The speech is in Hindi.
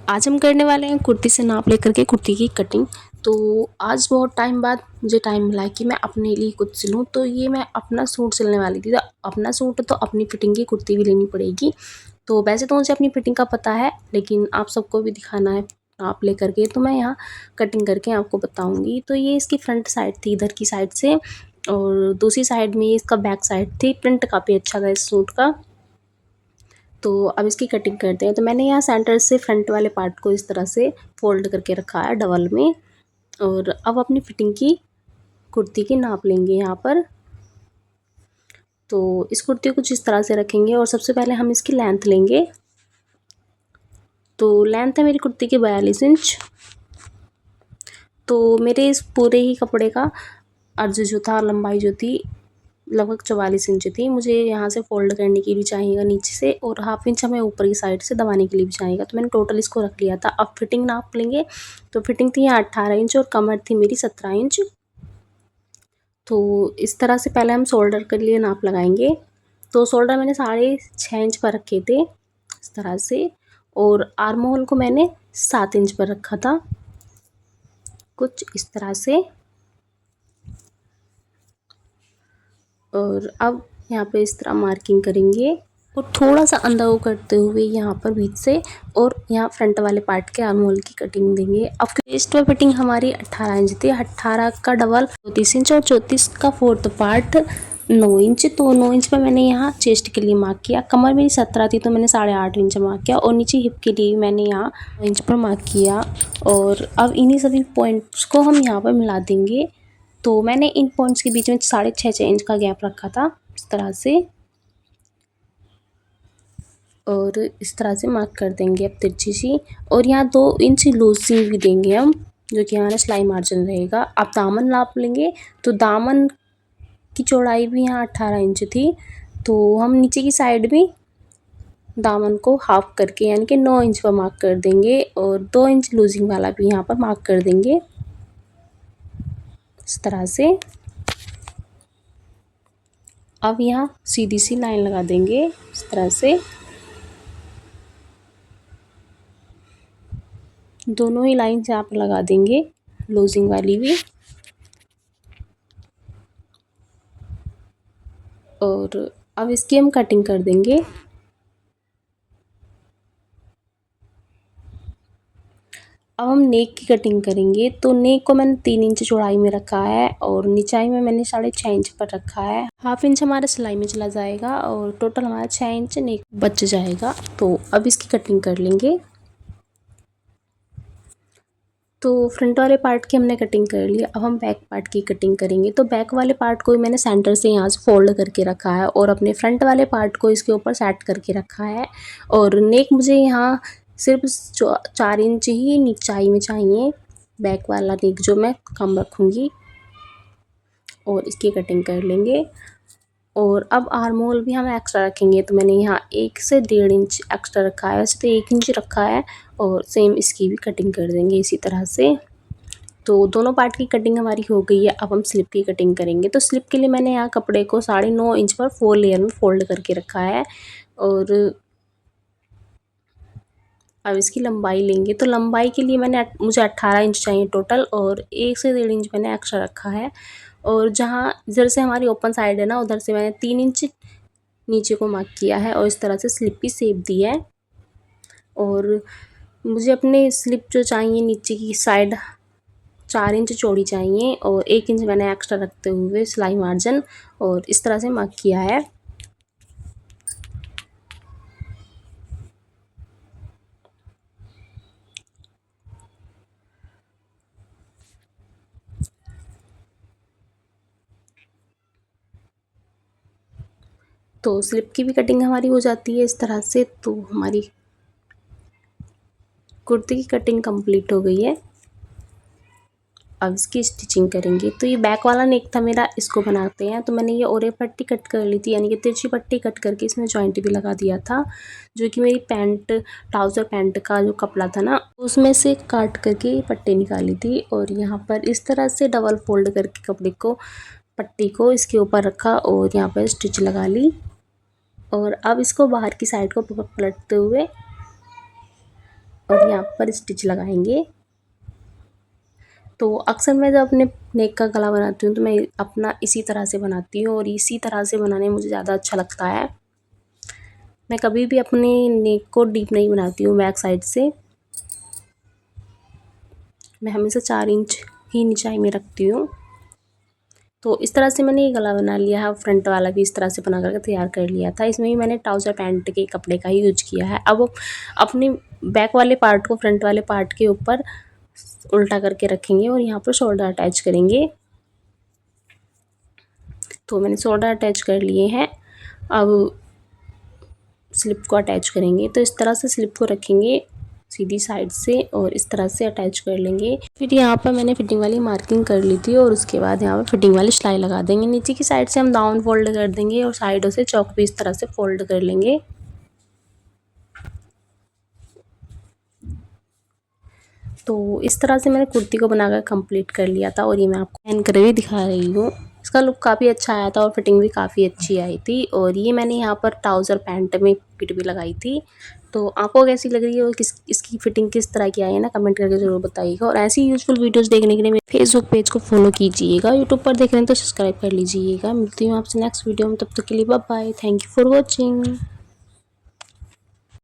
आज हम करने वाले हैं कुर्ती से नाप लेकर के कुर्ती की कटिंग। तो आज बहुत टाइम बाद मुझे टाइम मिला है कि मैं अपने लिए कुछ सिलूँ। तो ये मैं अपना सूट सिलने वाली थी, तो अपना सूट तो अपनी फिटिंग की कुर्ती भी लेनी पड़ेगी। तो वैसे तो मुझे अपनी फिटिंग का पता है, लेकिन आप सबको भी दिखाना है नाप लेकर के, तो मैं यहाँ कटिंग करके आपको बताऊँगी। तो ये इसकी फ्रंट साइड थी इधर की साइड से, और दूसरी साइड में इसका बैक साइड थी। प्रिंट काफ़ी अच्छा था इस सूट का। तो अब इसकी कटिंग करते हैं। तो मैंने यहाँ सेंटर से फ्रंट वाले पार्ट को इस तरह से फोल्ड करके रखा है डबल में, और अब अपनी फिटिंग की कुर्ती की नाप लेंगे यहाँ पर। तो इस कुर्ती को कुछ इस तरह से रखेंगे, और सबसे पहले हम इसकी लेंथ लेंगे। तो लेंथ है मेरी कुर्ती की 42 इंच। तो मेरे इस पूरे ही कपड़े का अर्ज जो था, लंबाई जो थी, लगभग 44 इंच थी। मुझे यहाँ से फ़ोल्ड करने के लिए चाहिएगा नीचे से, और हाफ इंच हमें ऊपर की साइड से दबाने के लिए भी चाहिएगा। तो मैंने टोटल इसको रख लिया था। अब फिटिंग नाप लेंगे। तो फिटिंग थी यहाँ 18 इंच, और कमर थी मेरी 17 इंच। तो इस तरह से पहले हम शोल्डर के लिए नाप लगाएंगे। तो शोल्डर मैंने 6.5 इंच पर रखे थे इस तरह से, और आर्म होल को मैंने 7 इंच पर रखा था, कुछ इस तरह से। और अब यहाँ पे इस तरह मार्किंग करेंगे, और थोड़ा सा अंदर को करते हुए यहाँ पर बीच से, और यहाँ फ्रंट वाले पार्ट के आर्म होल की कटिंग देंगे। अब वेस्ट पर फिटिंग हमारी 18 इंच थी। 18 का डबल 34 इंच, और 34 का फोर्थ पार्ट 9 इंच। तो 9 इंच पर मैंने यहाँ चेस्ट के लिए मार्क किया। कमर मेरी 17 थी, तो मैंने 8.5 इंच मार्क किया, और नीचे हिप के लिए मैंने यहाँ 9 इंच पर मार्क किया। और अब इन्हीं सभी पॉइंट्स को हम यहाँ पर मिला देंगे। तो मैंने इन पॉइंट्स के बीच में 6.5 इंच का गैप रखा था इस तरह से, और इस तरह से मार्क कर देंगे अब तिरछी सी। और यहाँ 2 इंच लूज़ी भी देंगे हम, जो कि हमारा सिलाई मार्जिन रहेगा। अब दामन नाप लेंगे। तो दामन की चौड़ाई भी यहाँ 18 इंच थी। तो हम नीचे की साइड भी दामन को हाफ करके, यानी कि 9 इंच पर मार्क कर देंगे, और 2 इंच लूजिंग वाला भी यहाँ पर मार्क कर देंगे इस तरह से। अब यहाँ सीधी सी लाइन लगा देंगे इस तरह से, दोनों ही लाइन से आप लगा देंगे, लूजिंग वाली भी। और अब इसकी हम कटिंग कर देंगे। अब हम नेक की कटिंग करेंगे। तो नेक को मैंने 3 इंच चौड़ाई में रखा है, और निचाई में मैंने 6.5 इंच पर रखा है। हाफ इंच हमारा सिलाई में चला जाएगा, और टोटल हमारा 6 इंच नेक बच जाएगा। तो अब इसकी कटिंग कर लेंगे। तो फ्रंट वाले पार्ट की हमने कटिंग कर ली। अब हम बैक पार्ट की कटिंग करेंगे। तो बैक वाले पार्ट को मैंने सेंटर से यहाँ से फोल्ड करके रखा है, और अपने फ्रंट वाले पार्ट को इसके ऊपर सेट करके रखा है। और नेक मुझे यहाँ सिर्फ 4 इंच ही नीचाई में चाहिए, बैक वाला नेक जो मैं कम रखूँगी, और इसकी कटिंग कर लेंगे। और अब आर्म होल भी हम एक्स्ट्रा रखेंगे। तो मैंने यहाँ 1 से 1.5 इंच एक्स्ट्रा रखा है, वैसे तो 1 इंच रखा है, और सेम इसकी भी कटिंग कर देंगे इसी तरह से। तो दोनों पार्ट की कटिंग हमारी हो गई है। अब हम स्लिप की कटिंग करेंगे। तो स्लिप के लिए मैंने यहाँ कपड़े को 9.5 इंच पर 4 लेयर में फोल्ड करके रखा है, और अब इसकी लंबाई लेंगे। तो लंबाई के लिए मुझे 18 इंच चाहिए टोटल, और 1 से 1.5 इंच मैंने एक्स्ट्रा रखा है। और जहाँ इधर से हमारी ओपन साइड है ना, उधर से मैंने 3 इंच नीचे को मार्क किया है, और इस तरह से स्लिप की शेप दी है। और मुझे अपने स्लिप जो चाहिए नीचे की साइड 4 इंच चौड़ी चाहिए, और 1 इंच मैंने एक्स्ट्रा रखते हुए सिलाई मार्जिन, और इस तरह से मार्क किया है। तो स्लिप की भी कटिंग हमारी हो जाती है इस तरह से। तो हमारी कुर्ती की कटिंग कंप्लीट हो गई है। अब इसकी स्टिचिंग करेंगे। तो ये बैक वाला नेक था मेरा, इसको बनाते हैं। तो मैंने ये ओरे पट्टी कट कर ली थी, यानी कि तिरछी पट्टी कट करके इसमें जॉइंट भी लगा दिया था, जो कि मेरी पैंट ट्राउज़र पैंट का जो कपड़ा था ना, उसमें से काट करके पट्टी निकाली थी। और यहाँ पर इस तरह से डबल फोल्ड करके कपड़े को, पट्टी को इसके ऊपर रखा, और यहाँ पर स्टिच लगा ली। और अब इसको बाहर की साइड को पलटते हुए और यहाँ पर स्टिच लगाएंगे। तो अक्सर मैं जब अपने नेक का गला बनाती हूँ तो मैं अपना इसी तरह से बनाती हूँ और इसी तरह से बनाने में मुझे ज़्यादा अच्छा लगता है। मैं कभी भी अपने नेक को डीप नहीं बनाती हूँ बैक साइड से। मैं हमेशा 4 इंच ही ऊंचाई में रखती हूँ। तो इस तरह से मैंने ये गला बना लिया है। फ्रंट वाला भी इस तरह से बना करके तैयार कर लिया था। इसमें भी मैंने ट्राउज़र पैंट के कपड़े का ही यूज किया है। अब अपनी बैक वाले पार्ट को फ्रंट वाले पार्ट के ऊपर उल्टा करके रखेंगे और यहाँ पर शोल्डर अटैच करेंगे। तो मैंने शोल्डर अटैच कर लिए हैं। अब स्लिप को अटैच करेंगे। तो इस तरह से स्लिप को रखेंगे सीधी साइड से और इस तरह से अटैच कर लेंगे। फिर यहाँ पर मैंने फिटिंग वाली मार्किंग कर ली थी और उसके बाद यहाँ पर फिटिंग वाली सिलाई लगा देंगे। नीचे की साइड से हम डाउन फोल्ड कर देंगे और साइडों से चौक भी इस तरह से फोल्ड कर लेंगे। तो इस तरह से मैंने कुर्ती को बनाकर कंप्लीट कर लिया था और ये मैं आपको पहन कर भी दिखा रही हूँ। इसका लुक काफ़ी अच्छा आया था और फिटिंग भी काफ़ी अच्छी आई थी। और ये मैंने यहाँ पर ट्राउज़र पैंट में फिट भी लगाई थी। तो आपको कैसी लग रही है और इसकी फिटिंग किस तरह की आई है ना, कमेंट करके ज़रूर बताइएगा। और ऐसी यूजफुल वीडियोस देखने के लिए मेरे फेसबुक पेज को फॉलो कीजिएगा। यूट्यूब पर देख रहे हैं तो सब्सक्राइब कर लीजिएगा। मिलती हूँ आपसे नेक्स्ट वीडियो में, तब तक के लिए bye bye. Thank you for watching.